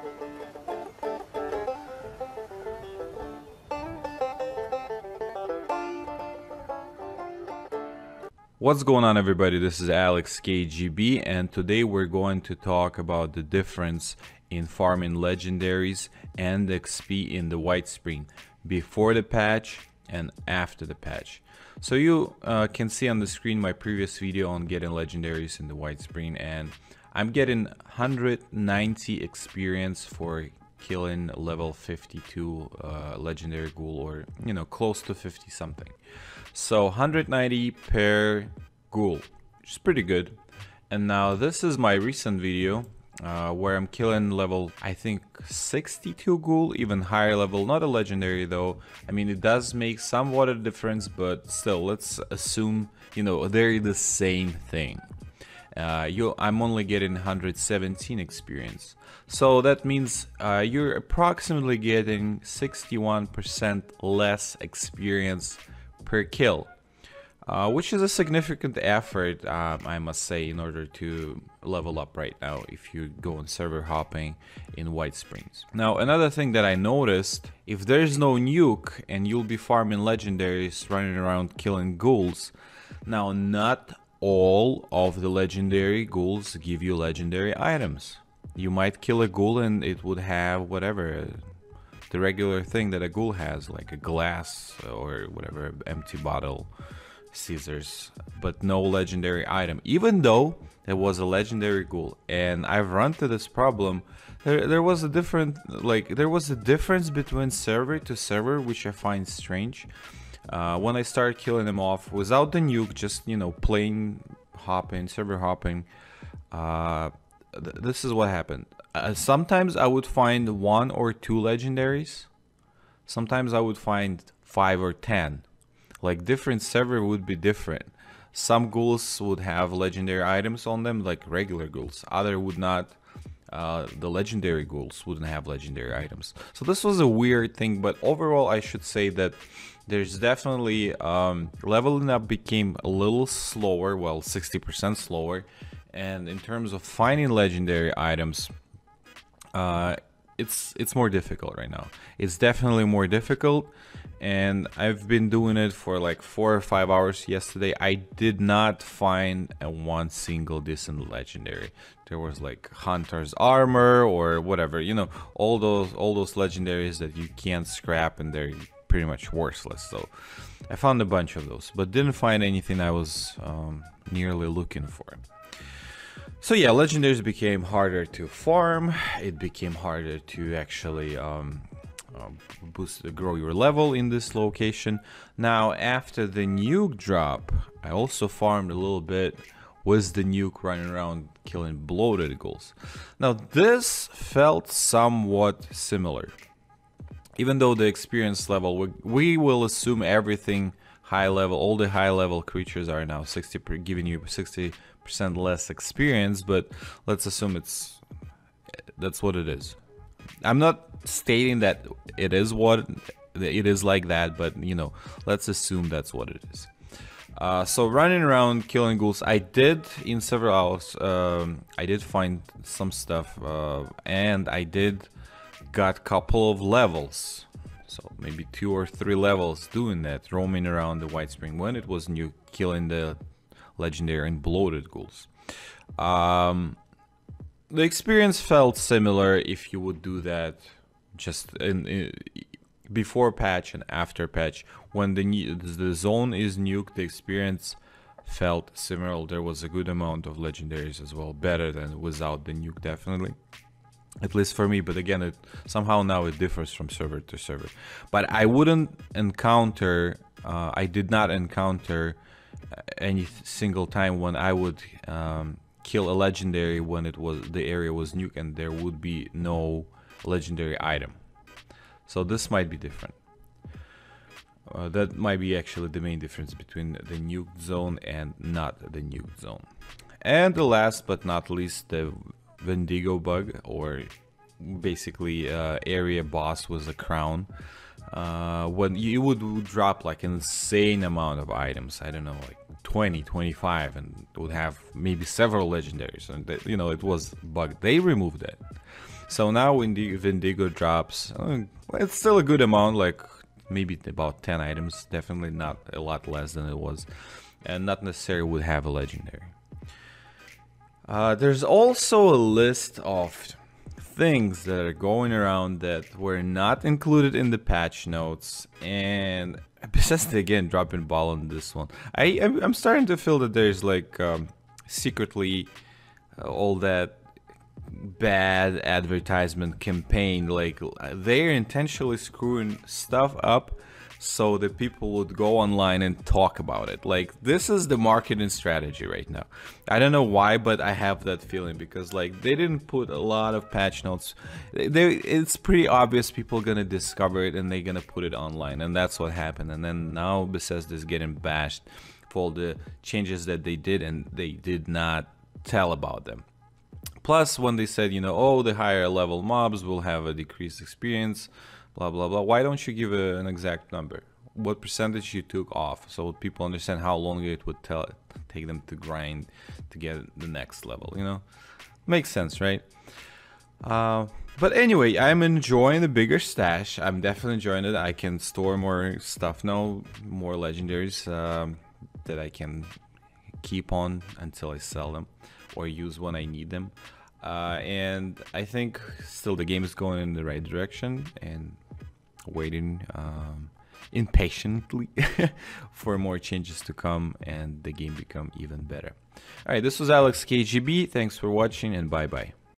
What's going on, everybody? This is Alex KGB, and today we're going to talk about the difference in farming legendaries and XP in the White Spring before the patch and after the patch. So you can see on the screen my previous video on getting legendaries in the White Spring, and I'm getting 190 experience for killing level 52 legendary ghoul, or close to 50 something. So 190 per ghoul, which is pretty good. And now this is my recent video where I'm killing level, I think, 62 ghoul, even higher level, not a legendary though. I mean, it does make somewhat a difference, but still, let's assume, they're the same thing. I'm only getting 117 experience. So that means you're approximately getting 61% less experience per kill, which is a significant effort, I must say, in order to level up right now if you go on server hopping in White Springs. Now, another thing that I noticed, if there's no nuke and you'll be farming legendaries running around killing ghouls, now not all of the legendary ghouls give you legendary items. You might kill a ghoul and it would have whatever, the regular thing that a ghoul has, like a glass or whatever, empty bottle, scissors, but no legendary item, even though there was a legendary ghoul. And I've run to this problem. There was a difference between server to server, which I find strange. When I started killing them off without the nuke, just plain hopping, server hopping, this is what happened. Sometimes I would find 1 or 2 legendaries. Sometimes I would find 5 or 10. Like, different server would be different. Some ghouls would have legendary items on them, like regular ghouls. Other would not. The legendary ghouls wouldn't have legendary items. So this was a weird thing, but overall I should say that there's definitely leveling up became a little slower, well, 60% slower. And in terms of finding legendary items, it's more difficult right now. It's definitely more difficult, and I've been doing it for like 4 or 5 hours yesterday. I did not find one single decent legendary. There was like Hunter's Armor or whatever, all those legendaries that you can't scrap and they're pretty much worthless. So I found a bunch of those, but didn't find anything I was nearly looking for. So yeah, legendaries became harder to farm. It became harder to actually grow your level in this location. Now, after the nuke drop, I also farmed a little bit with the nuke running around killing bloated ghouls. Now, this felt somewhat similar. Even though the experience level, we will assume everything high level, all the high level creatures are now giving you 60% less experience, but let's assume that's what it is. I'm not stating that it is like that, but let's assume that's what it is. So running around killing ghouls, I did in several hours. I did find some stuff, and I did got couple of levels. So maybe 2 or 3 levels doing that, roaming around the White Spring when it was new, killing the legendary and bloated ghouls. The experience felt similar if you would do that just before patch and after patch. When the zone is nuked, the experience felt similar. There was a good amount of legendaries as well, better than without the nuke, definitely. At least for me, but again, somehow now it differs from server to server. But I wouldn't encounter, I did not encounter any single time when I would kill a legendary when the area was nuked and there would be no legendary item. So this might be different. That might be actually the main difference between the nuked zone and not the nuked zone. And the last but not least, the Wendigo bug, or basically area boss with a crown. When you would drop like an insane amount of items, I don't know, like 20, 25, and would have maybe several legendaries, and it was bugged. They removed it. So now when the Vindigo drops, it's still a good amount, like maybe about 10 items, definitely not a lot less than it was, and not necessarily would have a legendary. There's also a list of things that are going around that were not included in the patch notes, and Bethesda again dropping ball on this one. I'm starting to feel that there's like secretly all that bad advertisement campaign, like they're intentionally screwing stuff up so that people would go online and talk about it. Like, this is the marketing strategy right now. I don't know why, but I have that feeling, because like they didn't put a lot of patch notes. It's pretty obvious people gonna discover it and they're gonna put it online, and that's what happened. And then now Bethesda is getting bashed for all the changes that they did, and they did not tell about them. Plus, when they said, you know, oh, the higher level mobs will have a decreased experience, blah blah blah, why don't you give an exact number, what percentage you took off, so people understand how long it would take them to grind to get the next level, you know? Makes sense, right? But anyway, I'm enjoying the bigger stash. I'm definitely enjoying it. I can store more stuff now, more legendaries that I can keep on until I sell them or use when I need them. And I think still the game is going in the right direction, and waiting impatiently for more changes to come and the game become even better. All right, this was Alex KGB. Thanks for watching, and bye bye.